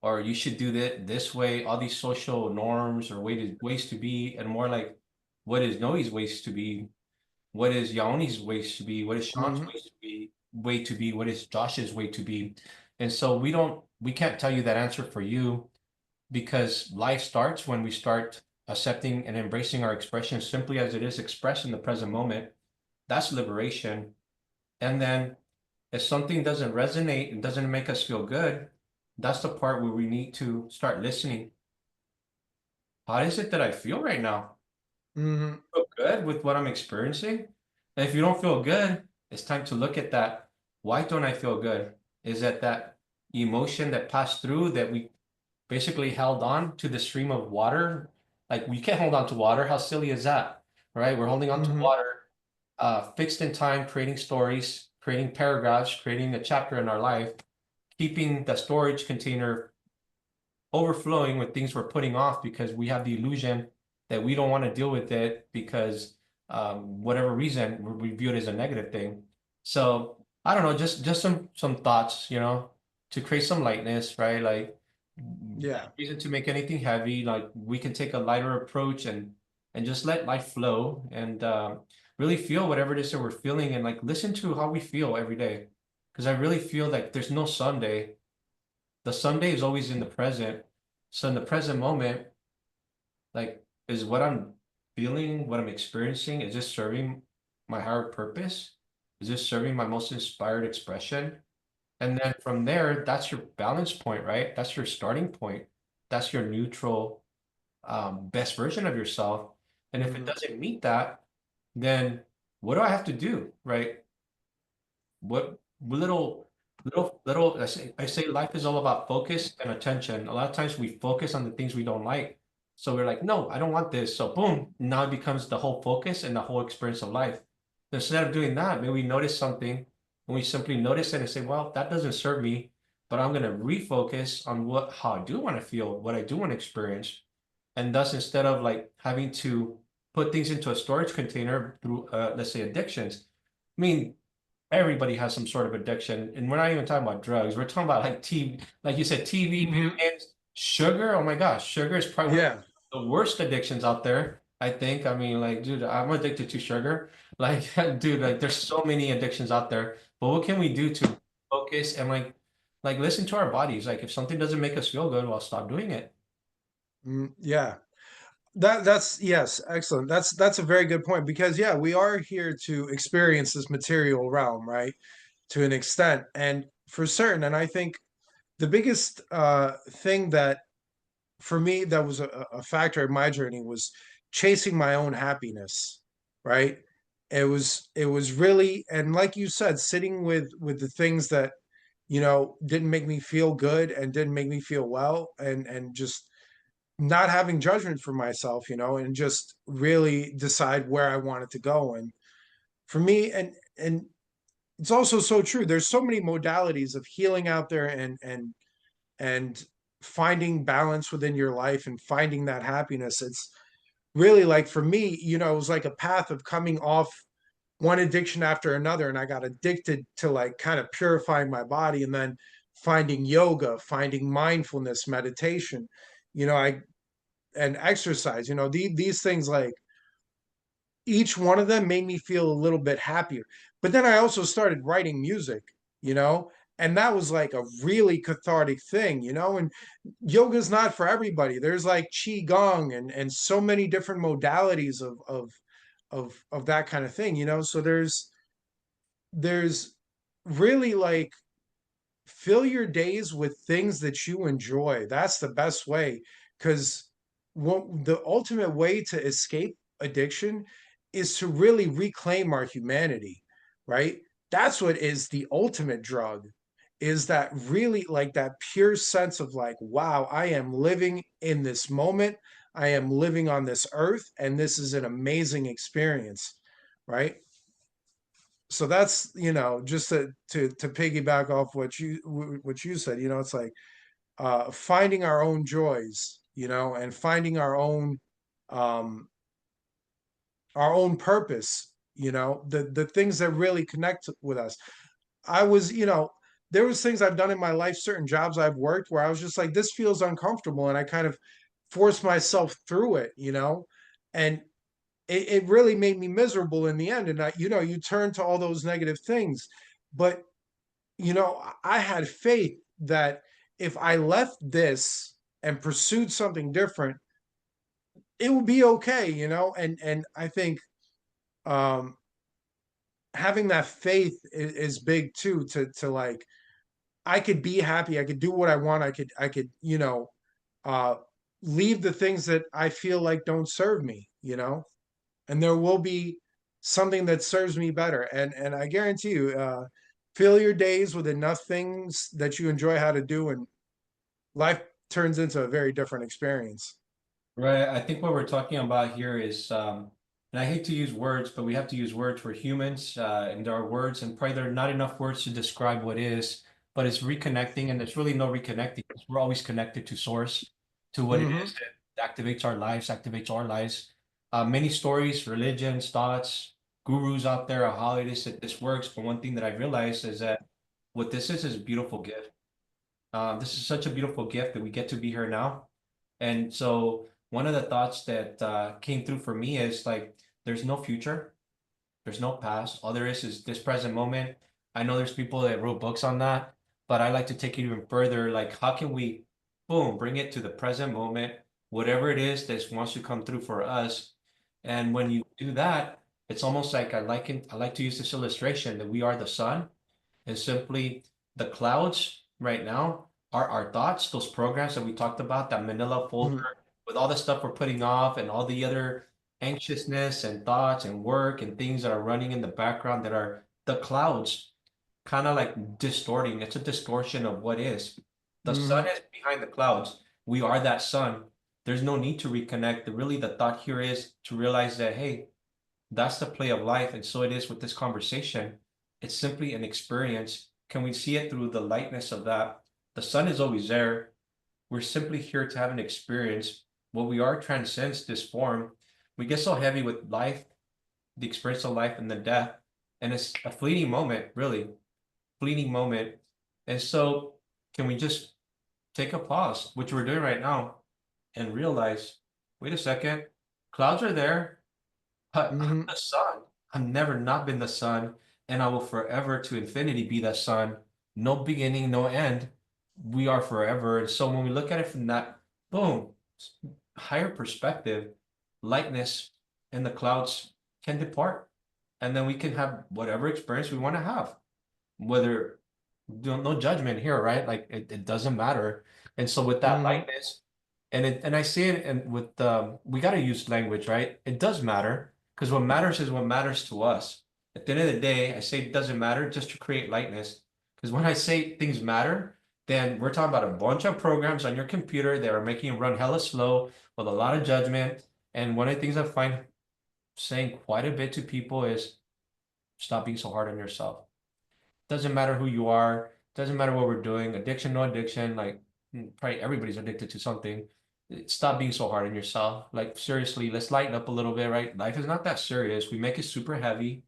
or you should do that this way, all these social norms or ways to be, and more like what is Noe's ways to be, what is Yaoni's ways to be, what is Sean's Mhm. way to be, what is Josh's way to be. And so we can't tell you that answer for you, because life starts when we start accepting and embracing our expression simply as it is expressed in the present moment. That's liberation. And then if something doesn't resonate and doesn't make us feel good, that's the part where we need to start listening. How is it that I feel right now? Mhm. Feel good with what I'm experiencing? And if you don't feel good, it's time to look at that. Why don't I feel good? Is that that emotion that passed through that we basically held on to the stream of water? Like we can't hold on to water. How silly is that? Right? We're holding on to Mhm. water, fixed in time, creating stories, creating paragraphs, creating a chapter in our life, keeping the storage container overflowing with things we're putting off because we have the illusion that we don't want to deal with it because whatever reason we view it as a negative thing. So I don't know, just some thoughts, to create some lightness, right? Like Yeah. reason to make anything heavy. Like we can take a lighter approach and just let life flow and really feel whatever it is that we're feeling and like listen to how we feel every day. Because I really feel like there's no someday. The someday is always in the present. So in the present moment, like, is what I'm feeling, what I'm experiencing, is this serving my higher purpose? Is this serving my most inspired expression? And then from there, that's your balance point, right? That's your starting point. That's your neutral, best version of yourself. And if it Mhm. doesn't meet that, then what do I have to do, right? What little I say life is all about focus and attention. A lot of times we focus on the things we don't like. So we're like, no, I don't want this. So boom, now it becomes the whole focus and the whole experience of life. Instead of doing that, maybe we notice something and we simply notice it and say, well, that doesn't serve me, but I'm gonna refocus on how I do want to feel, what I do want to experience. And thus, instead of like having to put things into a storage container through let's say addictions. I mean, everybody has some sort of addiction, and we're not even talking about drugs. We're talking about like TV, like you said, TV, video Mhm. games, sugar. Oh my gosh, sugar is probably one of Yeah. the worst addictions out there. I think. I mean, like, dude, I'm addicted to sugar. Like, dude, like, there's so many addictions out there. But what can we do to focus and like listen to our bodies? Like, if something doesn't make us feel good, well, stop doing it. Yeah. That's yes, excellent. That's a very good point because yeah, we are here to experience this material realm, right? To an extent, and for certain. And I think the biggest thing that for me that was a factor in my journey was chasing my own happiness, right? It was really, and like you said, sitting with the things that didn't make me feel good and didn't make me feel well, and just not having judgment for myself, and just really decide where I wanted to go. And for me, and it's also so true. There's so many modalities of healing out there, and finding balance within your life and finding that happiness. It's really like for me, it was like a path of coming off one addiction after another, and I got addicted to like kind of purifying my body, and then finding yoga, finding mindfulness, meditation, and exercise. These things, like, each one of them made me feel a little bit happier. But then I also started writing music, you know, and that was like a really cathartic thing, and yoga's not for everybody. There's like qigong and so many different modalities of that kind of thing, so there's really, like, fill your days with things that you enjoy. That's the best way, because what the ultimate way to escape addiction is to really reclaim our humanity, right? That's what is the ultimate drug, is that really, like, that pure sense of like, wow, I am living in this moment. I am living on this earth, and this is an amazing experience, right? So that's, just to piggyback off what you said, it's like, finding our own joys, and finding um our own purpose, the things that really connect with us. I was, there was things I've done in my life, certain jobs I've worked, where I was just like, this feels uncomfortable, and I kind of forced myself through it, and it really made me miserable in the end. And you turn to all those negative things. But, I had faith that if I left this and pursued something different, it would be okay, and I think, um, having that faith is big too, to like, I could be happy, I could do what I want, I could, uh, leave the things that I feel like don't serve me, and there will be something that serves me better. And I guarantee you, fill your days with enough things that you enjoy how to do, and life turns into a very different experience. Right. I think what we're talking about here is, and I hate to use words, but we have to use words for humans, and there are words, and probably there are not enough words to describe what is, but it's reconnecting, and there's really no reconnecting, because we're always connected to source, to what it is that activates our lives, activates our lives. Many stories, religions, thoughts, gurus out there, how it is that this works. But one thing that I realized is that what this is a beautiful gift. This is such a beautiful gift that we get to be here now. And so one of the thoughts that came through for me is like, there's no future, there's no past. All there is this present moment. I know there's people that wrote books on that, but I like to take it even further. Like, how can we, boom, bring it to the present moment, whatever it is that wants to come through for us. And when you do that, it's almost like I like to use this illustration that we are the sun, and simply the clouds right now are our thoughts, those programs that we talked about, that manila Mhm. folder with all the stuff we're putting off and all the other anxiousness and thoughts and work and things that are running in the background, that are the clouds, kind of like distorting. It's a distortion of what is. The sun Mhm. is behind the clouds. We are that sun. There's no need to reconnect. Really, the thought here is to realize that, hey, that's the play of life. And so it is with this conversation. It's simply an experience. Can we see it through the lightness of that? The sun is always there. We're simply here to have an experience. What we are transcends this form. We get so heavy with life, the experience of life and the death. And it's a fleeting moment, really, fleeting moment. And so, can we just take a pause, which we're doing right now, and realize, wait a second, clouds are there. I'm Mhm. the sun. I've never not been the sun, and I will forever to infinity be the sun. No beginning, no end. We are forever. And so when we look at it from that, boom, higher perspective, lightness and the clouds can depart. And then we can have whatever experience we want to have. Whether no judgment here, right? Like it doesn't matter. And so with that Mhm. lightness, and I see it, and with we got to use language, right? It does matter, because what matters is what matters to us. At the end of the day, I say it doesn't matter just to create lightness. Because when I say things matter, then we're talking about a bunch of programs on your computer that are making you run hella slow with a lot of judgment. And one of the things I find saying quite a bit to people is stop being so hard on yourself. Doesn't matter who you are, doesn't matter what we're doing, addiction, no addiction, like, probably everybody's addicted to something. Stop being so hard on yourself. Like, seriously, let's lighten up a little bit, right? Life is not that serious. We make it super heavy.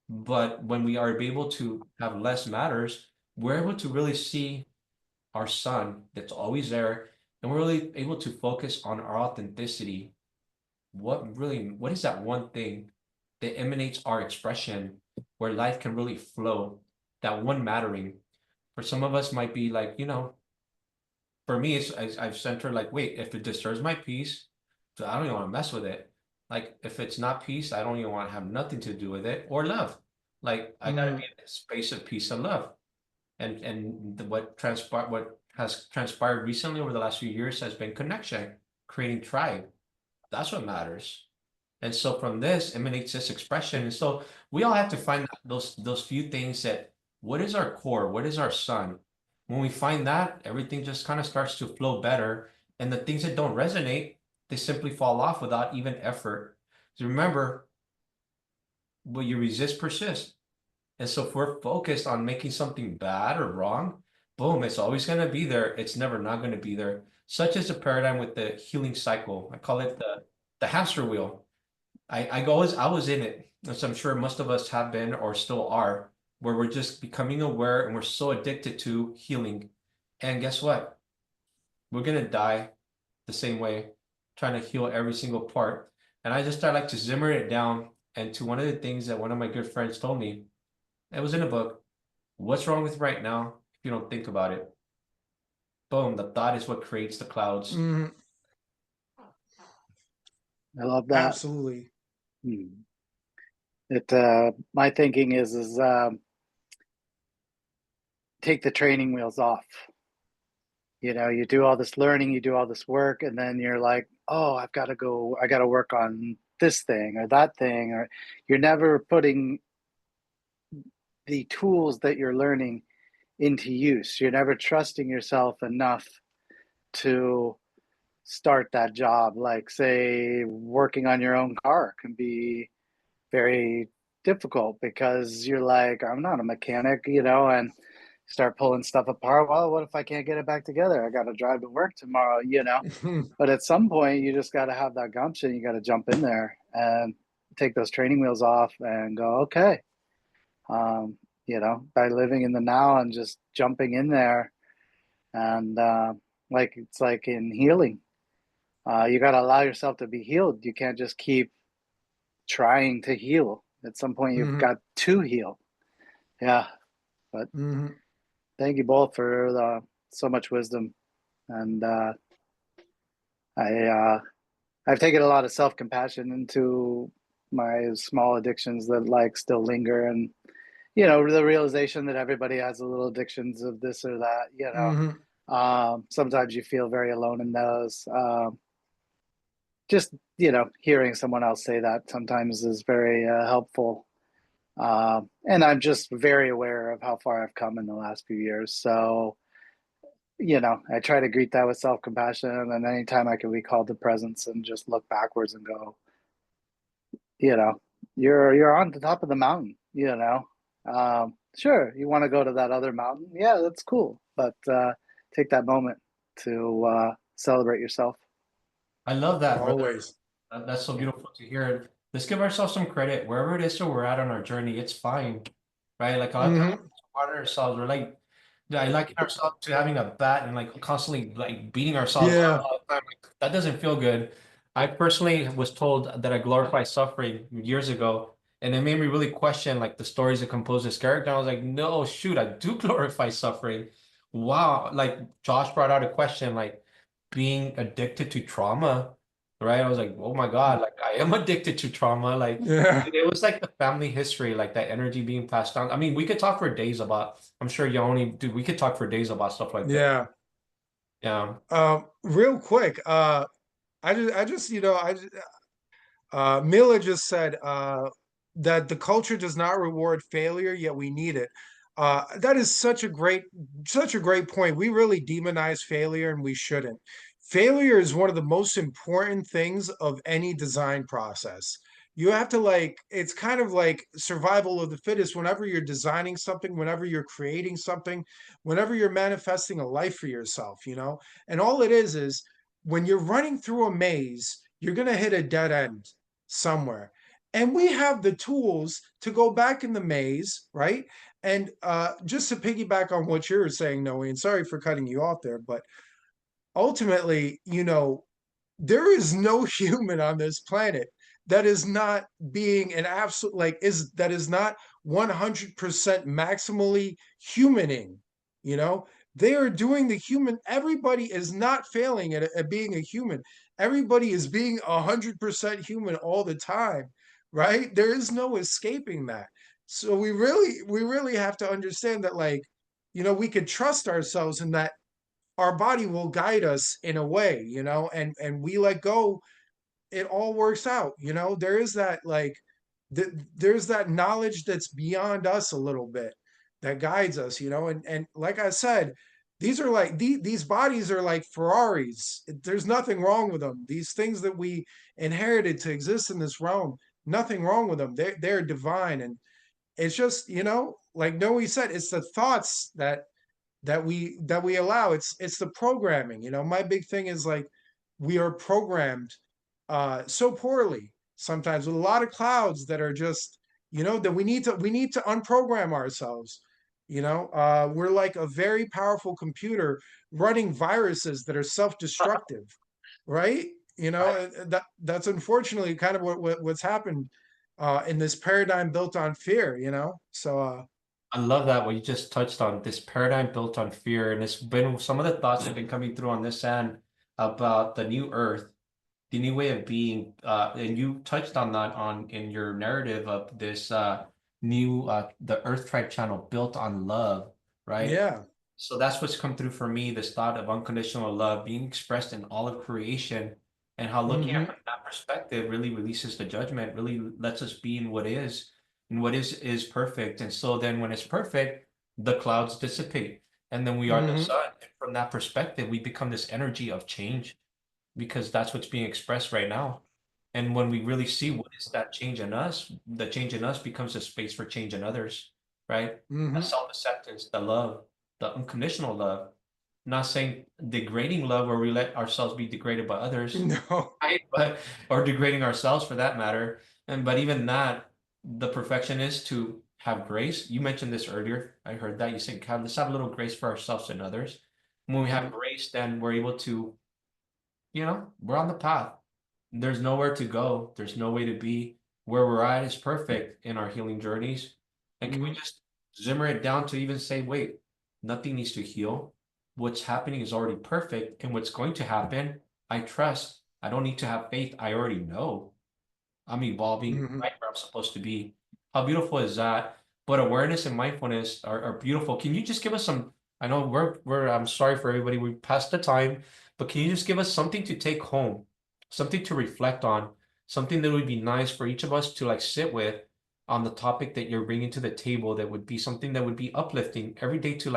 But when we are able to have less matters, we're able to really see our sun that's always there, and we're really able to focus on our authenticity. What is that one thing that emanates our expression where life can really flow? That one mattering. For some of us might be like, for me, I've centered like, wait, if it disturbs my peace, so I don't even want to mess with it. Like, if it's not peace, I don't even want to have nothing to do with it, or love. Like, I gotta be in a space of peace and love. What has transpired recently over the last few years has been connection, creating tribe. That's what matters. And so from this emanates this expression. And so we all have to find those few things that, what is our core? What is our sun? When we find that, everything just kind of starts to flow better. And the things that don't resonate, they simply fall off without even effort. So remember, what you resist persists. And so if we're focused on making something bad or wrong, boom, it's always going to be there. It's never not going to be there. Such is the paradigm with the healing cycle. I call it the hamster wheel. I was in it, as I'm sure most of us have been or still are, where we're just becoming aware and we're so addicted to healing. And guess what? We're gonna die the same way, trying to heal every single part. And I like to simmer it down. And to one of the things that one of my good friends told me, it was in a book. What's wrong with right now if you don't think about it? Boom, the thought is what creates the clouds. Mhm. I love that. Absolutely. My thinking is take the training wheels off. You do all this learning, you do all this work, and then you're like, oh, I got to work on this thing or that thing, or you're never putting the tools that you're learning into use. You're never trusting yourself enough to start that job. Like, say, working on your own car can be very difficult because you're like, I'm not a mechanic, and start pulling stuff apart. Well, what if I can't get it back together? I got to drive to work tomorrow. But at some point, you just got to have that gumption. You got to jump in there and take those training wheels off and go, okay, by living in the now and just jumping in there. And like it's like in healing, you got to allow yourself to be healed. You can't just keep trying to heal. At some point, you've got to heal. Yeah. But thank you both for so much wisdom. And I've taken a lot of self-compassion into my small addictions that like still linger, and the realization that everybody has a little addictions of this or that. Sometimes you feel very alone in those. Just hearing someone else say that sometimes is very helpful. And I'm just very aware of how far I've come in the last few years. So I try to greet that with self-compassion, and anytime I can be called to presence and just look backwards and go, you're on the top of the mountain. Sure, you want to go to that other mountain. Yeah, that's cool. But take that moment to celebrate yourself. I love that, brother. Always. That's so beautiful to hear. Let's give ourselves some credit wherever it is that we're at on our journey. It's fine, right? Like a lot of times we're hard on ourselves. We're like, I liken ourselves to having a bat and like constantly like beating ourselves Yeah. up all the time. Like, that doesn't feel good. I personally was told that I glorify suffering years ago, and it made me really question like the stories that compose this character. I was like, no, shoot, I do glorify suffering. Wow, like Josh brought out a question like being addicted to trauma, right? I was like, oh my God, like I am addicted to trauma. Like Yeah. it was like the family history, like that energy being passed down. I mean, we could talk for days about, I'm sure Yoni, dude, we could talk for days about stuff like that. Yeah. Yeah. Real quick, Mila just said that the culture does not reward failure, yet we need it. That is such a great point. We really demonize failure, and we shouldn't. Failure is one of the most important things of any design process. You have to it's kind of like survival of the fittest whenever you're designing something, whenever you're creating something, whenever you're manifesting a life for yourself. And all it is when you're running through a maze, you're going to hit a dead end somewhere. And we have the tools to go back in the maze, right? And just to piggyback on what you were saying, Noe, and sorry for cutting you off there, but ultimately, there is no human on this planet that is not being an absolute that is not 100% maximally humaning. They are doing the human. Everybody is not failing at being a human. Everybody is being 100% human all the time, right? There is no escaping that. So we really have to understand that, we could trust ourselves in that our body will guide us in a way, and we let go, it all works out. There is that there's that knowledge that's beyond us a little bit that guides us, and like I said, these are these bodies are like Ferraris. There's nothing wrong with them. These things that we inherited to exist in this realm, nothing wrong with them. They're divine. And it's just, like Noe said, it's the thoughts that we allow. It's the programming. My big thing is we are programmed so poorly sometimes, with a lot of clouds that are just, that we need to unprogram ourselves. We're like a very powerful computer running viruses that are self-destructive, right? That's unfortunately kind of what's happened in this paradigm built on fear. So I love that what you just touched on, this paradigm built on fear. And it's been some of the thoughts that have been coming through on this end about the new earth, the new way of being. And you touched on that in your narrative of this new the Earth Tribe channel built on love, right? yeah. So that's what's come through for me, this thought of unconditional love being expressed in all of creation, and how looking at it Hmm. from that perspective really releases the judgment, really lets us be in what is, and what is perfect. And so then when it's perfect, the clouds dissipate, and then we are the Hmm. sun. And from that perspective, we become this energy of change, because that's what's being expressed right now. And when we really see what is that change in us, the change in us becomes a space for change in others, right? The Hmm. self-acceptance, the love, the unconditional love. Not saying degrading love where we let ourselves be degraded by others, No. right? But or degrading ourselves for that matter. But even that, the perfection is to have grace. You mentioned this earlier. I heard that you said, let's have a little grace for ourselves and others. When we have Hmm. grace, then we're able to, we're on the path. There's nowhere to go. There's no way to be. Where we're at is perfect in our healing journeys. And can we Hmm. just zimmer it down to even say, wait, nothing needs to heal. What's happening is already perfect. And what's going to happen, I trust. I don't need to have faith. I already know. I'm evolving Hmm. right where I'm supposed to be. How beautiful is that? But awareness and mindfulness are beautiful. Can you just give us some? I know I'm sorry for everybody. We passed the time, but can you just give us something to take home, something to reflect on, something that would be nice for each of us to sit with on the topic that you're bringing to the table, that would be something that would be uplifting every day to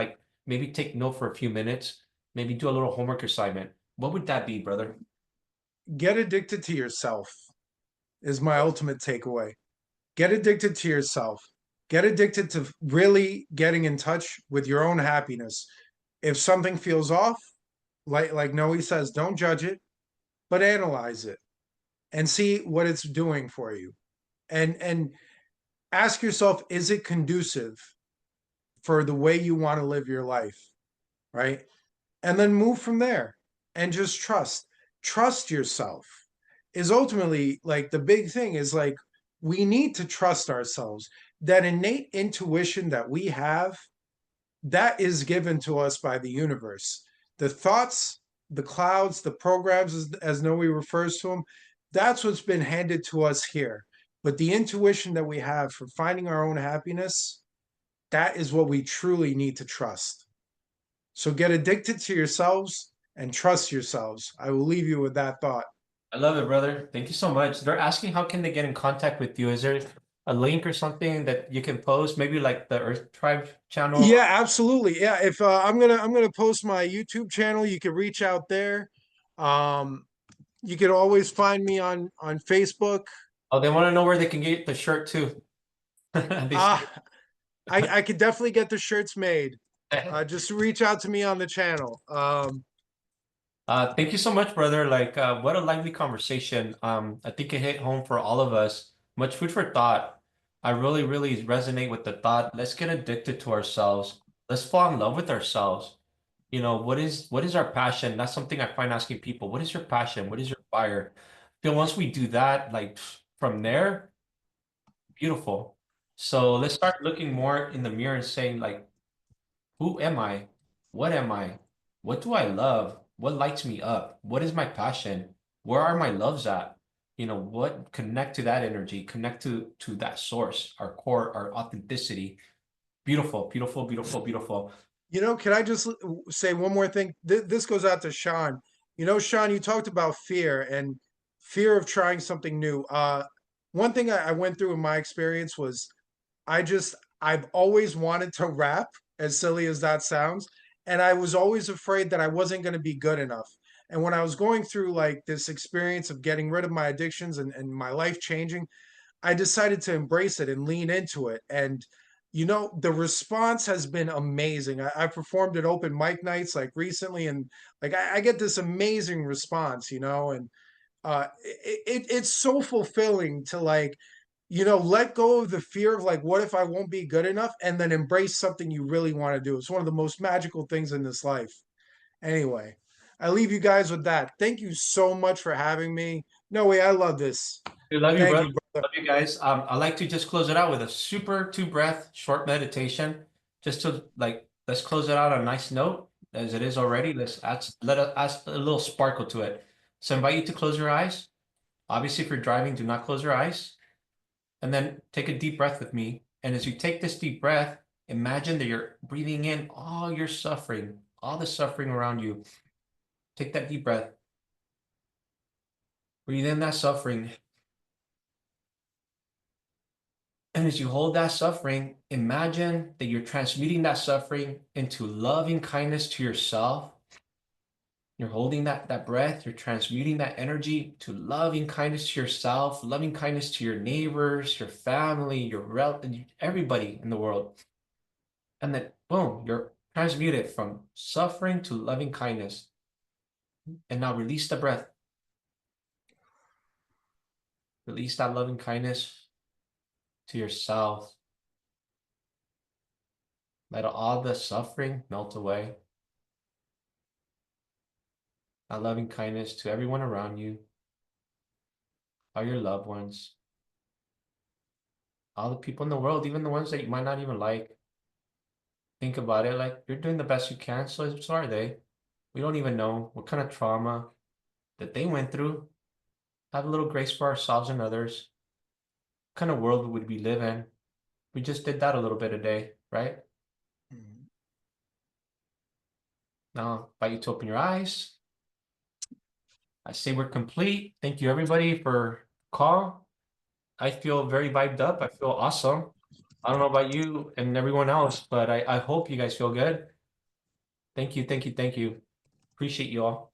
maybe take note for a few minutes, maybe do a little homework assignment. What would that be, brother? Get addicted to yourself is my ultimate takeaway. Get addicted to yourself. Get addicted to really getting in touch with your own happiness. If something feels off, like Noe says, don't judge it, but analyze it and see what it's doing for you. And ask yourself, is it conducive for the way you want to live your life? Right? And then move from there and just trust yourself is ultimately the big thing. Is we need to trust ourselves. That innate intuition that we have, that is given to us by the universe. The thoughts, the clouds, the programs, as Noe refers to them, that's what's been handed to us here. But the intuition that we have for finding our own happiness, that is what we truly need to trust. So get addicted to yourselves and trust yourselves. I will leave you with that thought. I love it, brother. Thank you so much. They're asking how can they get in contact with you? Is there a link or something that you can post? Maybe like the Earth Tribe channel? Yeah, absolutely. Yeah, if I'm gonna post my YouTube channel, you can reach out there. Um, you can always find me on Facebook. Oh, they want to know where they can get the shirt too. They Uh, say. I could definitely get the shirts made. Just reach out to me on the channel. Thank you so much, brother. What a lively conversation. I think it hit home for all of us. Much food for thought. I really, really resonate with the thought. Let's get addicted to ourselves. Let's fall in love with ourselves. You know, what is our passion? That's something I find asking people. What is your passion? What is your fire? Feel once we do that, like from there, beautiful. So let's start looking more in the mirror and saying, like, who am I? What am I? What do I love? What lights me up? What is my passion? Where are my loves at? You know, what connect to that energy, connect to that source, our core, our authenticity. Beautiful, beautiful, beautiful, beautiful. You know, can I just say one more thing? This goes out to Sean. You know, Sean, you talked about fear and fear of trying something new. One thing I went through in my experience was I've always wanted to rap, as silly as that sounds, and I was always afraid that I wasn't going to be good enough. And when I was going through like this experience of getting rid of my addictions and my life changing, I decided to embrace it and lean into it. And you know, the response has been amazing. I performed at open mic nights like recently, and like I get this amazing response, you know, and it's so fulfilling to like, you know, let go of the fear of like, what if I won't be good enough, and then embrace something you really want to do. It's one of the most magical things in this life. Anyway, I leave you guys with that. Thank you so much for having me. No way, I love this. I love you, Thank brother. you, brother. Love you guys. I like to just close it out with a super two breath short meditation. Just to like, let's close it out on a nice note as it is already. Let's let us add a little sparkle to it. So I invite you to close your eyes. Obviously, if you're driving, do not close your eyes. And then take a deep breath with me. And as you take this deep breath, imagine that you're breathing in all your suffering, all the suffering around you. Take that deep breath. Breathe in that suffering. And as you hold that suffering, imagine that you're transmuting that suffering into loving kindness to yourself. You're holding that breath, you're transmuting that energy to loving kindness to yourself, loving kindness to your neighbors, your family, your everybody in the world. And then, boom, you're transmuted from suffering to loving kindness. And now release the breath. Release that loving kindness to yourself. Let all the suffering melt away. That loving kindness to everyone around you, all your loved ones, all the people in the world, even the ones that you might not even like. Think about it like you're doing the best you can, so are they. We don't even know what kind of trauma that they went through. Have a little grace for ourselves and others. What kind of world would we live in? We just did that a little bit today, right? Now, I invite you to open your eyes. I say we're complete. Thank you, everybody, for call. I feel very vibed up. I feel awesome. I don't know about you and everyone else, but I hope you guys feel good. Thank you, thank you, thank you. Appreciate you all.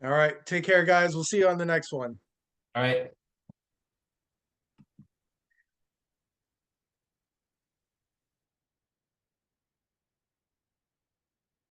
All right. Take care, guys. We'll see you on the next one. All right.